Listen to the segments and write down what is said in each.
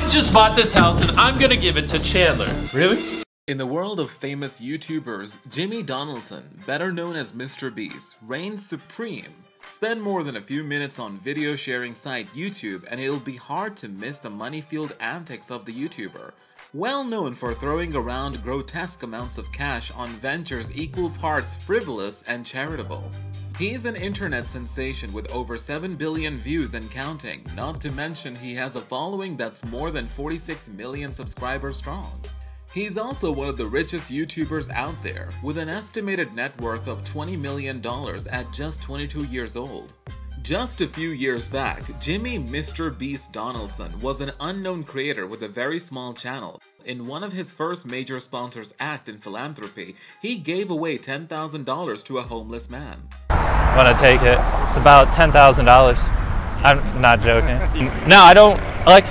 I just bought this house and I'm gonna give it to Chandler. Really? In the world of famous YouTubers, Jimmy Donaldson, better known as mrbeast, reigns supreme. Spend more than a few minutes on video sharing site YouTube and it'll be hard to miss the money-fueled antics of the YouTuber. Well known for throwing around grotesque amounts of cash on ventures equal parts frivolous and charitable. He's an internet sensation with over 7 billion views and counting, not to mention he has a following that's more than 46 million subscribers strong. He's also one of the richest YouTubers out there, with an estimated net worth of $20 million at just 22 years old. Just a few years back, Jimmy mrbeast Donaldson was an unknown creator with a very small channel. In one of his first major sponsors' act in philanthropy, he gave away $10,000 to a homeless man. I'm gonna take it. It's about $10,000. I'm not joking. No, I don't like.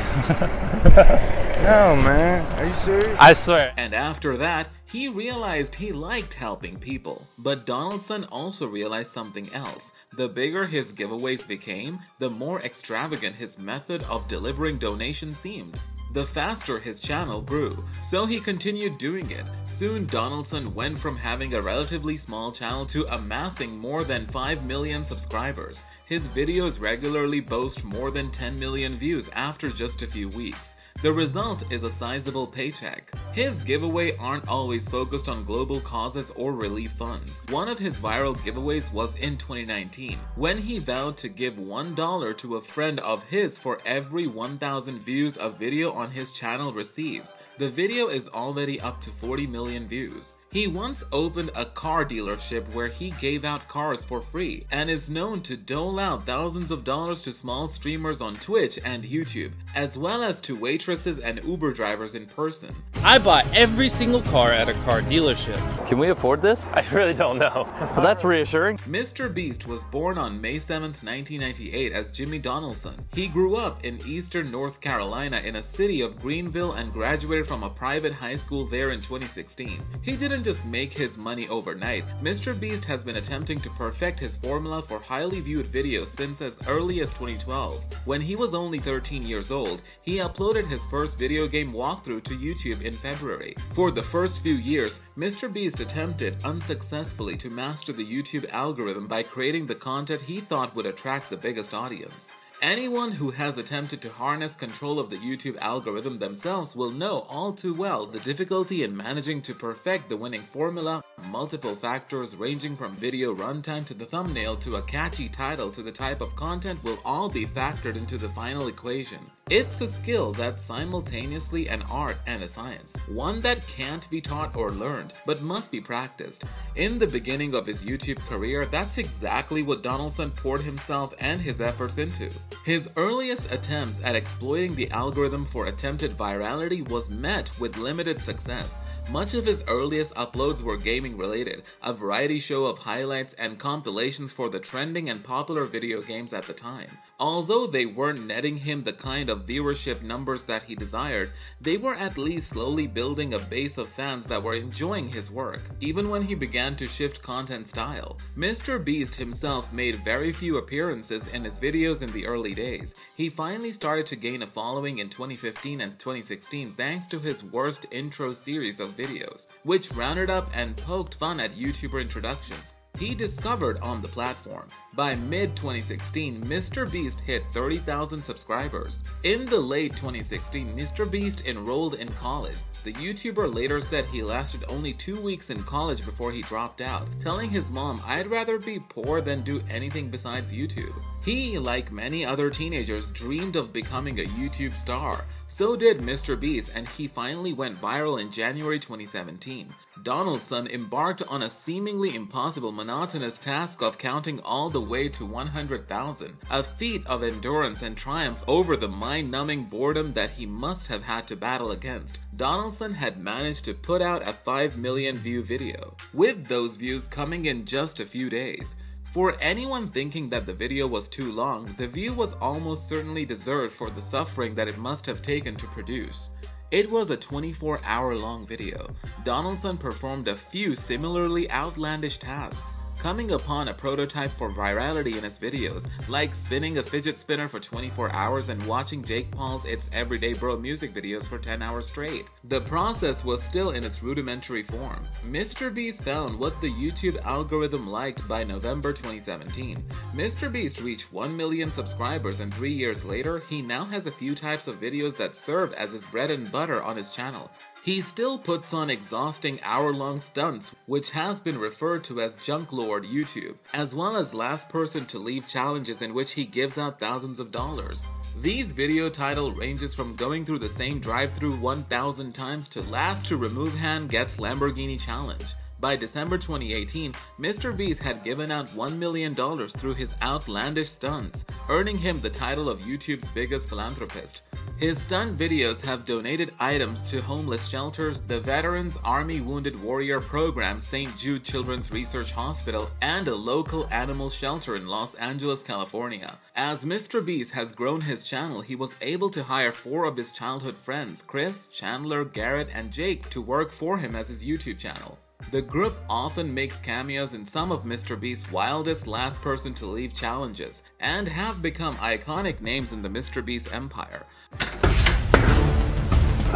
No, man. Are you serious? I swear. And after that, he realized he liked helping people. But Donaldson also realized something else. The bigger his giveaways became, the more extravagant his method of delivering donations seemed. The faster his channel grew, so he continued doing it. Soon Donaldson went from having a relatively small channel to amassing more than 5 million subscribers. His videos regularly boast more than 10 million views after just a few weeks. The result is a sizable paycheck. His giveaways aren't always focused on global causes or relief funds. One of his viral giveaways was in 2019, when he vowed to give $1 to a friend of his for every 1,000 views a video on his channel receives. The video is already up to 40 million views. He once opened a car dealership where he gave out cars for free and is known to dole out thousands of dollars to small streamers on Twitch and YouTube, as well as to waitresses and Uber drivers in person. I bought every single car at a car dealership. Can we afford this? I really don't know. Well, that's reassuring. mrbeast was born on May 7th, 1998 as Jimmy Donaldson. He grew up in eastern North Carolina in a city of Greenville and graduated from a private high school there in 2016. He didn't just make his money overnight. mrbeast has been attempting to perfect his formula for highly viewed videos since as early as 2012. When he was only 13 years old, he uploaded his first video game walkthrough to YouTube in February. For the first few years, mrbeast attempted unsuccessfully to master the YouTube algorithm by creating the content he thought would attract the biggest audience. Anyone who has attempted to harness control of the YouTube algorithm themselves will know all too well the difficulty in managing to perfect the winning formula. Multiple factors ranging from video runtime to the thumbnail to a catchy title to the type of content will all be factored into the final equation. It's a skill that's simultaneously an art and a science, one that can't be taught or learned, but must be practiced. In the beginning of his YouTube career, that's exactly what Donaldson poured himself and his efforts into. His earliest attempts at exploiting the algorithm for attempted virality was met with limited success. Much of his earliest uploads were gaming related, a variety show of highlights and compilations for the trending and popular video games at the time. Although they weren't netting him the kind of viewership numbers that he desired, they were at least slowly building a base of fans that were enjoying his work, even when he began to shift content style. mrbeast himself made very few appearances in his videos in the early days. He finally started to gain a following in 2015 and 2016 thanks to his worst intro series of videos, which rounded up and poked fun at YouTuber introductions he discovered on the platform. By mid-2016, mrbeast hit 30,000 subscribers. In the late 2016, mrbeast enrolled in college. The YouTuber later said he lasted only 2 weeks in college before he dropped out, telling his mom, "I'd rather be poor than do anything besides YouTube." He, like many other teenagers, dreamed of becoming a YouTube star. So did mrbeast, and he finally went viral in January 2017. Donaldson embarked on a seemingly impossible monotonous task of counting all the way to 100,000, a feat of endurance and triumph over the mind-numbing boredom that he must have had to battle against. Donaldson had managed to put out a 5 million view video, with those views coming in just a few days. For anyone thinking that the video was too long, the view was almost certainly deserved for the suffering that it must have taken to produce. It was a 24-hour long video. Donaldson performed a few similarly outlandish tasks, coming upon a prototype for virality in his videos, like spinning a fidget spinner for 24 hours and watching Jake Paul's It's Everyday Bro music videos for 10 hours straight. The process was still in its rudimentary form. MrBeast found what the YouTube algorithm liked by November 2017. MrBeast reached 1 million subscribers, and 3 years later, he now has a few types of videos that serve as his bread and butter on his channel. He still puts on exhausting hour-long stunts, which has been referred to as Junk Lord YouTube, as well as last person to leave challenges in which he gives out thousands of dollars. These video title ranges from going through the same drive-thru 1,000 times to last to remove hand gets Lamborghini challenge. By December 2018, MrBeast had given out $1 million through his outlandish stunts, earning him the title of YouTube's biggest philanthropist. His stunt videos have donated items to homeless shelters, the Veterans Army Wounded Warrior Program, St. Jude Children's Research Hospital, and a local animal shelter in Los Angeles, California. As MrBeast has grown his channel, he was able to hire 4 of his childhood friends, Chris, Chandler, Garrett, and Jake, to work for him as his YouTube channel. The group often makes cameos in some of MrBeast's wildest last person to leave challenges, and have become iconic names in the MrBeast empire.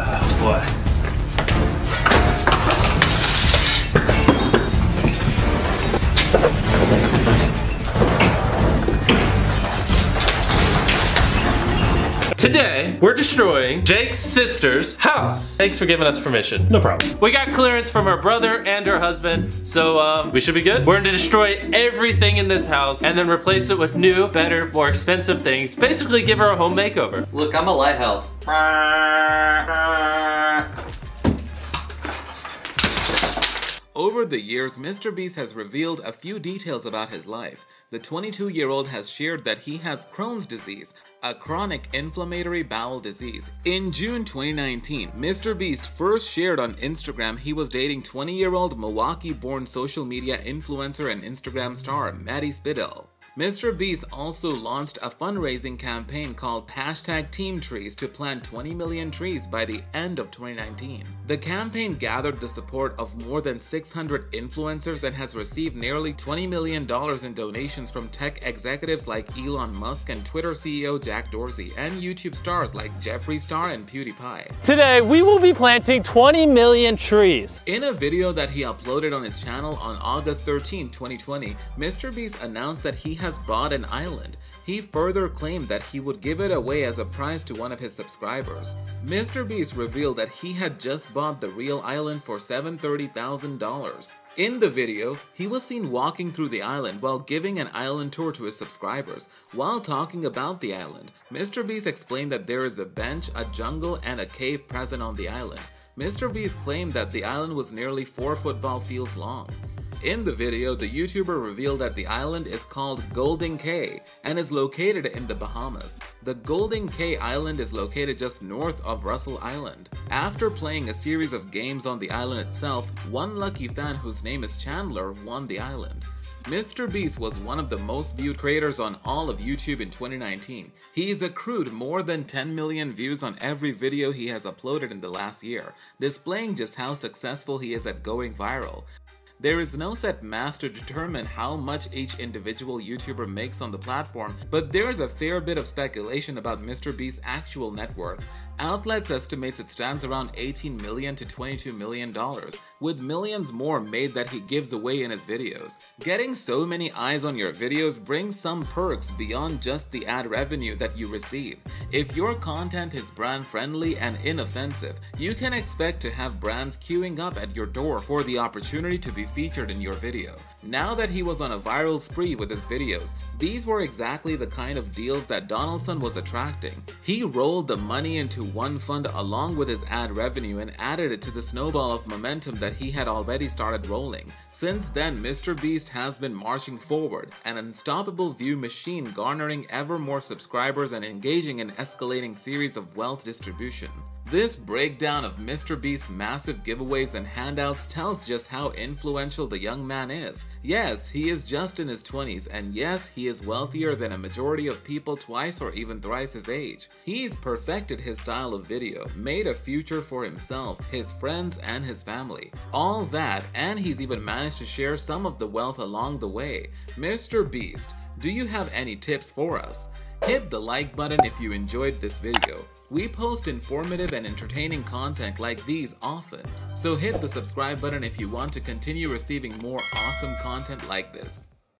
Oh boy. Today, we're destroying Jake's sister's house. Thanks for giving us permission. No problem. We got clearance from her brother and her husband, so we should be good. We're gonna destroy everything in this house and then replace it with new, better, more expensive things. Basically give her a home makeover. Look, I'm a lighthouse. Over the years, MrBeast has revealed a few details about his life. The 22-year-old has shared that he has Crohn's disease, a chronic inflammatory bowel disease. In June 2019, MrBeast first shared on Instagram he was dating 20-year-old Milwaukee-born social media influencer and Instagram star Maddie Spidell. MrBeast also launched a fundraising campaign called #TeamTrees to plant 20 million trees by the end of 2019. The campaign gathered the support of more than 600 influencers and has received nearly $20 million in donations from tech executives like Elon Musk and Twitter CEO Jack Dorsey, and YouTube stars like Jeffree Star and PewDiePie. Today, we will be planting 20 million trees. In a video that he uploaded on his channel on August 13, 2020, MrBeast announced that he has bought an island. He further claimed that he would give it away as a prize to one of his subscribers. MrBeast revealed that he had just bought the real island for $730,000. In the video, he was seen walking through the island while giving an island tour to his subscribers. While talking about the island, MrBeast explained that there is a bench, a jungle, and a cave present on the island. MrBeast claimed that the island was nearly 4 football fields long. In the video, the YouTuber revealed that the island is called Golden Cay and is located in the Bahamas. The Golden Cay Island is located just north of Russell Island. After playing a series of games on the island itself, one lucky fan whose name is Chandler won the island. MrBeast was one of the most viewed creators on all of YouTube in 2019. He's accrued more than 10 million views on every video he has uploaded in the last year, displaying just how successful he is at going viral. There is no set math to determine how much each individual YouTuber makes on the platform, but there is a fair bit of speculation about MrBeast's actual net worth. Outlets estimates it stands around $18 million to $22 million, with millions more made that he gives away in his videos. Getting so many eyes on your videos brings some perks beyond just the ad revenue that you receive. If your content is brand friendly and inoffensive, you can expect to have brands queuing up at your door for the opportunity to be featured in your video. Now that he was on a viral spree with his videos, these were exactly the kind of deals that Donaldson was attracting. He rolled the money into one fund along with his ad revenue and added it to the snowball of momentum that he had already started rolling. Since then, MrBeast has been marching forward, an unstoppable view machine garnering ever more subscribers and engaging in an escalating series of wealth distribution. This breakdown of MrBeast's massive giveaways and handouts tells just how influential the young man is. Yes, he is just in his 20s, and yes, he is wealthier than a majority of people twice or even thrice his age. He's perfected his style of video, made a future for himself, his friends, and his family. All that, and he's even managed to share some of the wealth along the way. MrBeast, do you have any tips for us? Hit the like button if you enjoyed this video. We post informative and entertaining content like these often, so hit the subscribe button if you want to continue receiving more awesome content like this.